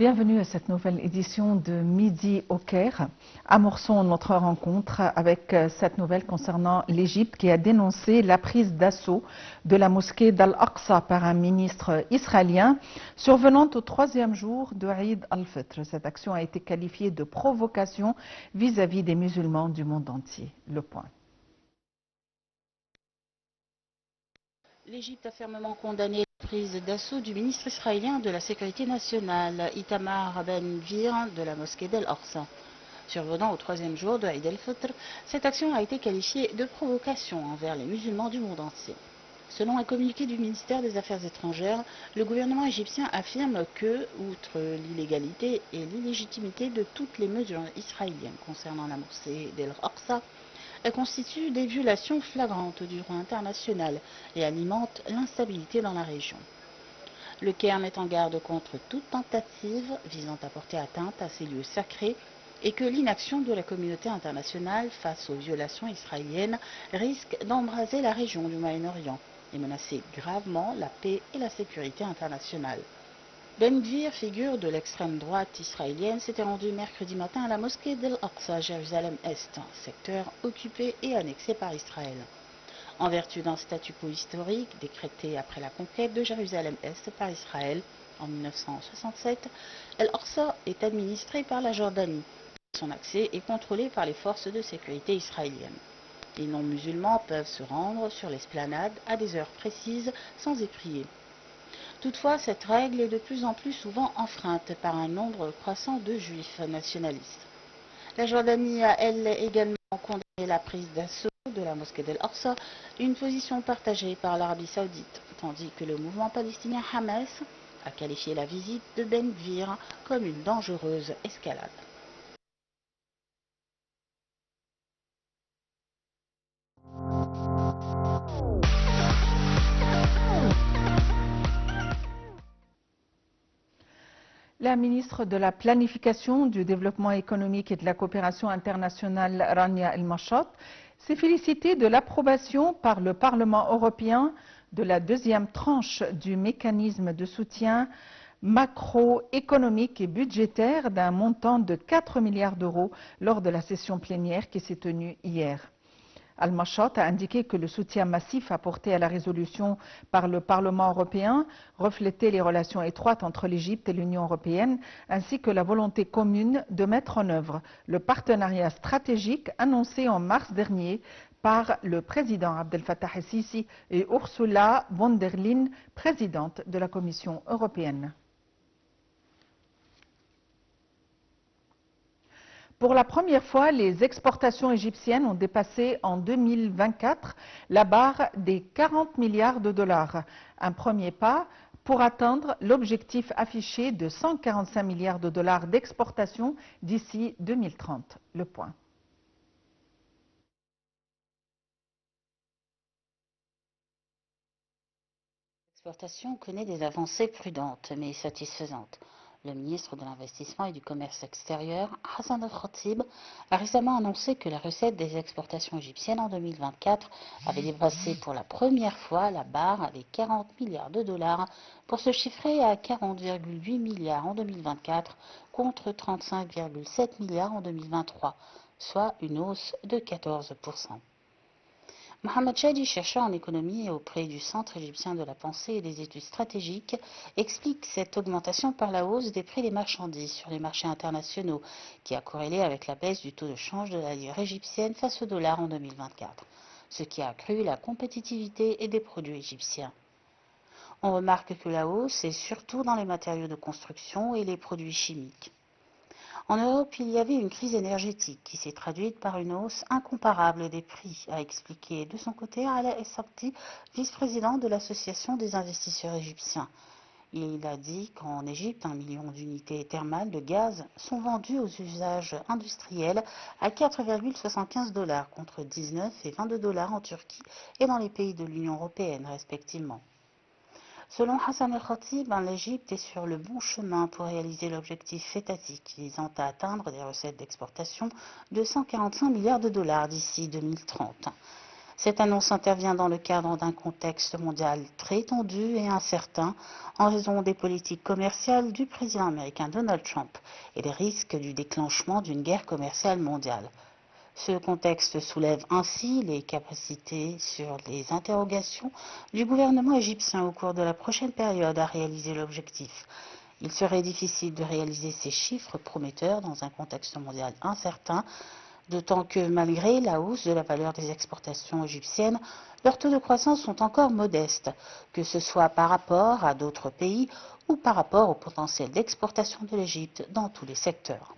Bienvenue à cette nouvelle édition de Midi au Caire. Amorçons notre rencontre avec cette nouvelle concernant l'Égypte qui a dénoncé la prise d'assaut de la mosquée d'Al-Aqsa par un ministre israélien survenant au troisième jour de Eid al-Fitr. Cette action a été qualifiée de provocation vis-à-vis des musulmans du monde entier. Le point. L'Égypte a fermement condamné la prise d'assaut du ministre israélien de la Sécurité nationale, Itamar Ben-Gvir, de la mosquée d'Al-Aqsa. Survenant au troisième jour de Eid al-Fitr, cette action a été qualifiée de provocation envers les musulmans du monde entier. Selon un communiqué du ministère des Affaires étrangères, le gouvernement égyptien affirme que, outre l'illégalité et l'illégitimité de toutes les mesures israéliennes concernant la mosquée d'Al-Aqsa, elle constitue des violations flagrantes du droit international et alimente l'instabilité dans la région. Le Caire met en garde contre toute tentative visant à porter atteinte à ces lieux sacrés et que l'inaction de la communauté internationale face aux violations israéliennes risque d'embraser la région du Moyen-Orient et menacer gravement la paix et la sécurité internationale. Ben-Gvir, figure de l'extrême droite israélienne, s'était rendu mercredi matin à la mosquée d'Al-Aqsa à Jérusalem-Est, secteur occupé et annexé par Israël. En vertu d'un statu quo historique décrété après la conquête de Jérusalem-Est par Israël en 1967, Al-Aqsa est administré par la Jordanie. Son accès est contrôlé par les forces de sécurité israéliennes. Les non-musulmans peuvent se rendre sur l'esplanade à des heures précises sans y prier. Toutefois, cette règle est de plus en plus souvent enfreinte par un nombre croissant de juifs nationalistes. La Jordanie a, elle, également condamné la prise d'assaut de la mosquée d'Al-Aqsa, une position partagée par l'Arabie saoudite, tandis que le mouvement palestinien Hamas a qualifié la visite de Ben-Gvir comme une dangereuse escalade. La ministre de la Planification, du Développement économique et de la coopération internationale, Rania El-Machot, s'est félicitée de l'approbation par le Parlement européen de la deuxième tranche du mécanisme de soutien macroéconomique et budgétaire d'un montant de 4 milliards d'euros lors de la session plénière qui s'est tenue hier. Al-Machot a indiqué que le soutien massif apporté à la résolution par le Parlement européen reflétait les relations étroites entre l'Égypte et l'Union européenne, ainsi que la volonté commune de mettre en œuvre le partenariat stratégique annoncé en mars dernier par le président Abdel Fattah el-Sisi et Ursula von der Leyen, présidente de la Commission européenne. Pour la première fois, les exportations égyptiennes ont dépassé en 2024 la barre des 40 milliards de dollars. Un premier pas pour atteindre l'objectif affiché de 145 milliards de dollars d'exportation d'ici 2030. Le point. L'exportation connaît des avancées prudentes mais satisfaisantes. Le ministre de l'Investissement et du Commerce extérieur, Hassan al-Khatib, a récemment annoncé que la recette des exportations égyptiennes en 2024 avait dépassé pour la première fois la barre des 40 milliards de dollars pour se chiffrer à 40,8 milliards en 2024 contre 35,7 milliards en 2023, soit une hausse de 14%. Mohamed Chadi, chercheur en économie auprès du Centre égyptien de la pensée et des études stratégiques, explique cette augmentation par la hausse des prix des marchandises sur les marchés internationaux, qui a corrélé avec la baisse du taux de change de la lire égyptienne face au dollar en 2024, ce qui a accru la compétitivité et des produits égyptiens. On remarque que la hausse est surtout dans les matériaux de construction et les produits chimiques. En Europe, il y avait une crise énergétique qui s'est traduite par une hausse incomparable des prix, a expliqué de son côté Ala Es-Sabti, vice-président de l'Association des investisseurs égyptiens. Il a dit qu'en Égypte, 1 million d'unités thermales de gaz sont vendues aux usages industriels à 4,75 dollars contre 19 et 22 dollars en Turquie et dans les pays de l'Union européenne respectivement. Selon Hassan el-Khatib, l'Égypte est sur le bon chemin pour réaliser l'objectif étatique visant à atteindre des recettes d'exportation de 145 milliards de dollars d'ici 2030. Cette annonce intervient dans le cadre d'un contexte mondial très tendu et incertain en raison des politiques commerciales du président américain Donald Trump et des risques du déclenchement d'une guerre commerciale mondiale. Ce contexte soulève ainsi les capacités sur les interrogations du gouvernement égyptien au cours de la prochaine période à réaliser l'objectif. Il serait difficile de réaliser ces chiffres prometteurs dans un contexte mondial incertain, d'autant que malgré la hausse de la valeur des exportations égyptiennes, leurs taux de croissance sont encore modestes, que ce soit par rapport à d'autres pays ou par rapport au potentiel d'exportation de l'Égypte dans tous les secteurs.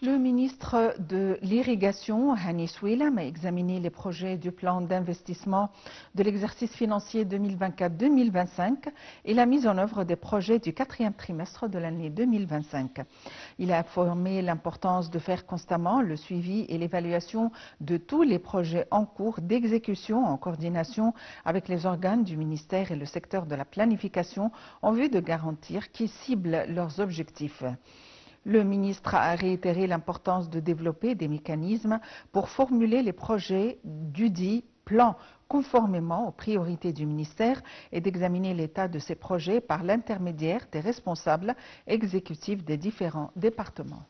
Le ministre de l'Irrigation, Hani Soueilam, a examiné les projets du plan d'investissement de l'exercice financier 2024-2025 et la mise en œuvre des projets du quatrième trimestre de l'année 2025. Il a informé l'importance de faire constamment le suivi et l'évaluation de tous les projets en cours d'exécution en coordination avec les organes du ministère et le secteur de la planification en vue de garantir qu'ils ciblent leurs objectifs. Le ministre a réitéré l'importance de développer des mécanismes pour formuler les projets du dit plan conformément aux priorités du ministère et d'examiner l'état de ces projets par l'intermédiaire des responsables exécutifs des différents départements.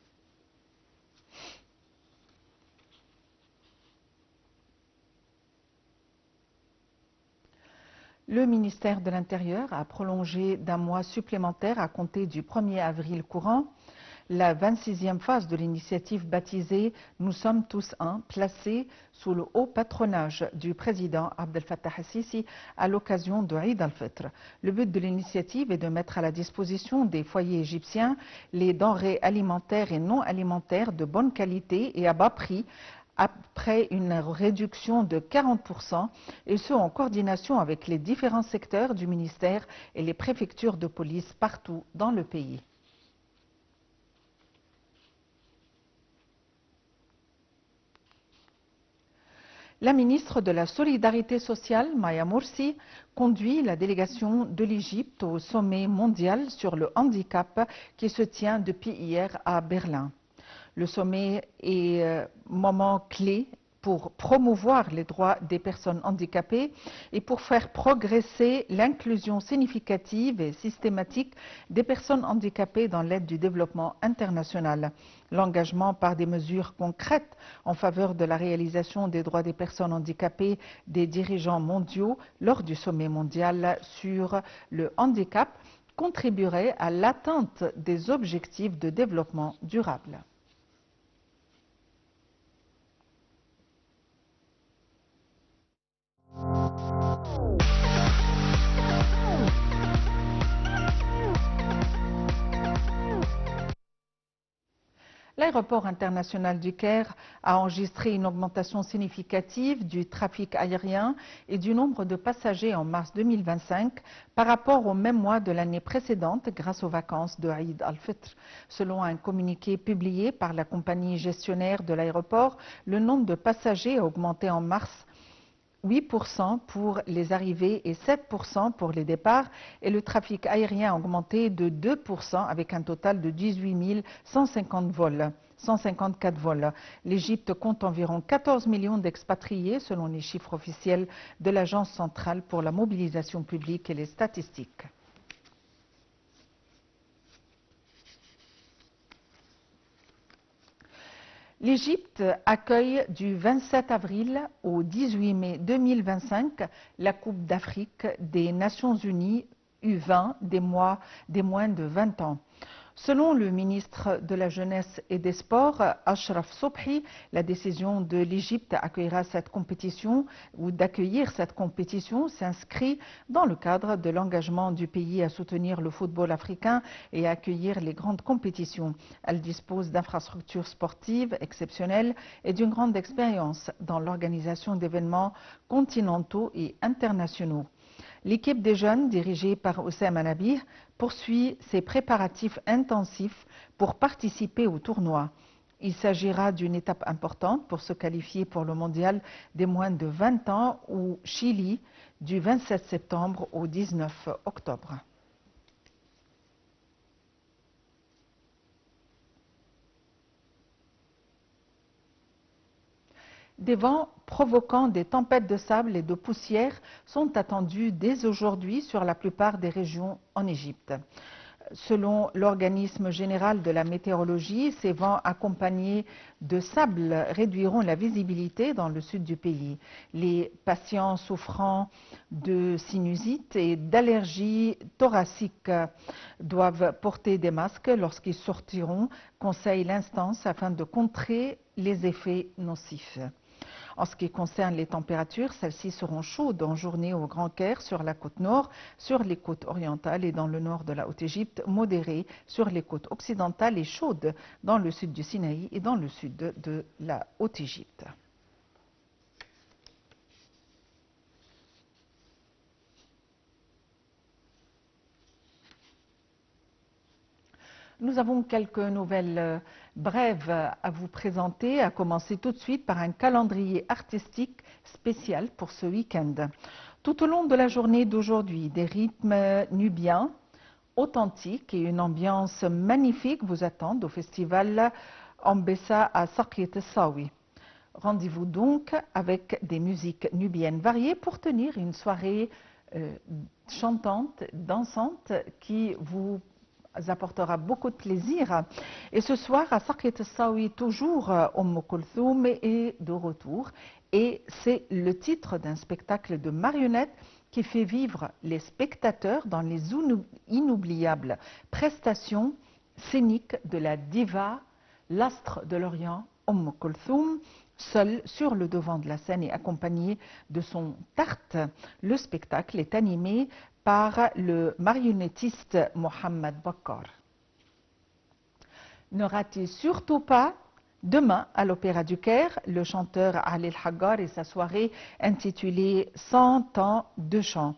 Le ministère de l'Intérieur a prolongé d'un mois supplémentaire à compter du 1er avril courant la 26e phase de l'initiative baptisée « Nous sommes tous un », placée sous le haut patronage du président Abdel Fattah el-Sisi à l'occasion de Eid al-Fitr. Le but de l'initiative est de mettre à la disposition des foyers égyptiens les denrées alimentaires et non alimentaires de bonne qualité et à bas prix, après une réduction de 40%, et ce en coordination avec les différents secteurs du ministère et les préfectures de police partout dans le pays. La ministre de la Solidarité sociale, Maya Morsi, conduit la délégation de l'Égypte au sommet mondial sur le handicap qui se tient depuis hier à Berlin. Le sommet est moment clé pour promouvoir les droits des personnes handicapées et pour faire progresser l'inclusion significative et systématique des personnes handicapées dans l'aide du développement international. L'engagement par des mesures concrètes en faveur de la réalisation des droits des personnes handicapées des dirigeants mondiaux lors du sommet mondial sur le handicap contribuerait à l'atteinte des objectifs de développement durable. L'aéroport international du Caire a enregistré une augmentation significative du trafic aérien et du nombre de passagers en mars 2025 par rapport au même mois de l'année précédente grâce aux vacances de Eid al-Fitr. Selon un communiqué publié par la compagnie gestionnaire de l'aéroport, le nombre de passagers a augmenté en mars 8% pour les arrivées et 7% pour les départs, et le trafic aérien a augmenté de 2% avec un total de 18 154 vols. L'Égypte compte environ 14 millions d'expatriés selon les chiffres officiels de l'Agence centrale pour la mobilisation publique et les statistiques. L'Égypte accueille du 27 avril au 18 mai 2025 la Coupe d'Afrique des Nations Unies U20 des moins de 20 ans. Selon le ministre de la Jeunesse et des Sports, Ashraf Sobhi, la décision de l'Égypte d'accueillir cette compétition s'inscrit dans le cadre de l'engagement du pays à soutenir le football africain et à accueillir les grandes compétitions. Elle dispose d'infrastructures sportives exceptionnelles et d'une grande expérience dans l'organisation d'événements continentaux et internationaux. L'équipe des jeunes, dirigée par Oussem Anabih, poursuit ses préparatifs intensifs pour participer au tournoi. Il s'agira d'une étape importante pour se qualifier pour le mondial des moins de 20 ans au Chili du 27 septembre au 19 octobre. Des vents provoquant des tempêtes de sable et de poussière sont attendus dès aujourd'hui sur la plupart des régions en Égypte. Selon l'organisme général de la météorologie, ces vents accompagnés de sable réduiront la visibilité dans le sud du pays. Les patients souffrant de sinusite et d'allergies thoraciques doivent porter des masques lorsqu'ils sortiront, conseille l'instance afin de contrer les effets nocifs. En ce qui concerne les températures, celles-ci seront chaudes en journée au Grand Caire sur la côte nord, sur les côtes orientales et dans le nord de la Haute-Égypte, modérées sur les côtes occidentales et chaudes dans le sud du Sinaï et dans le sud de la Haute-Égypte. Nous avons quelques nouvelles brèves à vous présenter, à commencer tout de suite par un calendrier artistique spécial pour ce week-end. Tout au long de la journée d'aujourd'hui, des rythmes nubiens authentiques et une ambiance magnifique vous attendent au festival Ambessa à Saqiet el-Sawi. Rendez-vous donc avec des musiques nubiennes variées pour tenir une soirée chantante, dansante qui vous apportera beaucoup de plaisir. Et ce soir, à Saqiet el-Sawi, toujours Kulthum est de retour. Et c'est le titre d'un spectacle de marionnettes qui fait vivre les spectateurs dans les inoubliables prestations scéniques de la diva, l'astre de l'Orient, Kulthum, seule sur le devant de la scène et accompagnée de son tarte. Le spectacle est animé par le marionnettiste Mohamed Bakkar. Ne ratez surtout pas demain à l'Opéra du Caire le chanteur Ali El-Haggar et sa soirée intitulée 100 ans de chant.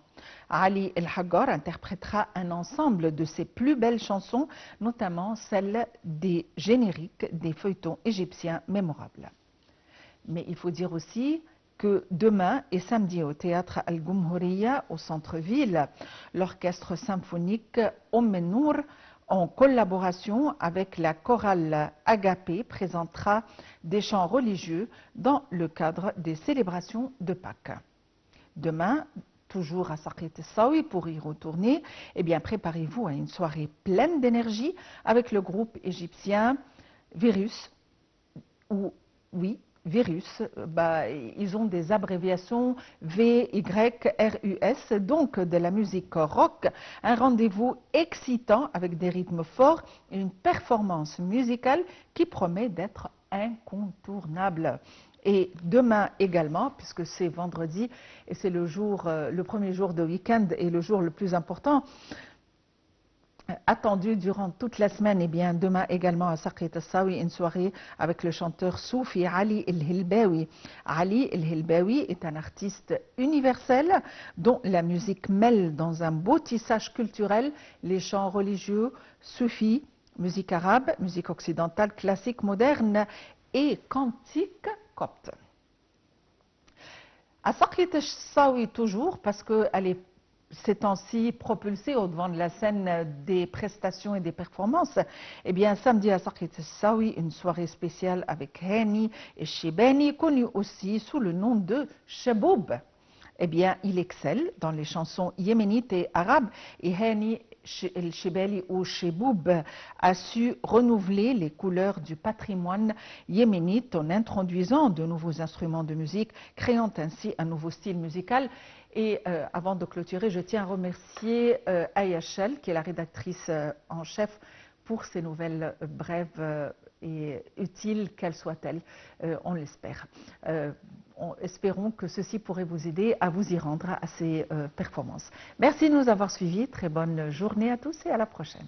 Ali El-Haggar interprétera un ensemble de ses plus belles chansons, notamment celles des génériques des feuilletons égyptiens mémorables. Mais il faut dire aussi que demain et samedi au théâtre Al-Goumhouriya au centre-ville, l'orchestre symphonique Nour, en collaboration avec la chorale Agapé, présentera des chants religieux dans le cadre des célébrations de Pâques. Demain, toujours à Saqiet el-Sawi, pour y retourner, eh bien préparez-vous à une soirée pleine d'énergie avec le groupe égyptien Virus, ou oui, Virus, ils ont des abréviations VYRUS, donc de la musique rock, un rendez-vous excitant avec des rythmes forts et une performance musicale qui promet d'être incontournable. Et demain également, puisque c'est vendredi et c'est le premier jour de week-end et le jour le plus important, attendu durant toute la semaine, et bien demain également à Saqiet el-Sawi, une soirée avec le chanteur soufi Ali El-Hilbawi. Ali El-Hilbawi est un artiste universel dont la musique mêle dans un beau tissage culturel les chants religieux, soufis, musique arabe, musique occidentale, classique, moderne et cantique copte. À Saqiet el-Sawi toujours, parce qu'elle est ces temps-ci propulsé au devant de la scène des prestations et des performances, eh bien samedi à Saqiet el-Sawi, une soirée spéciale avec Hani et Shebani, connu aussi sous le nom de Cheboub. Eh bien, il excelle dans les chansons yéménites et arabes et Hani el-Shebali ou Cheboub a su renouveler les couleurs du patrimoine yéménite en introduisant de nouveaux instruments de musique, créant ainsi un nouveau style musical. Et avant de clôturer, je tiens à remercier Aya Shell, qui est la rédactrice en chef, pour ces nouvelles brèves et utiles qu'elles soient-elles, on l'espère. Espérons que ceci pourrait vous aider à vous y rendre à ces performances. Merci de nous avoir suivis, très bonne journée à tous et à la prochaine.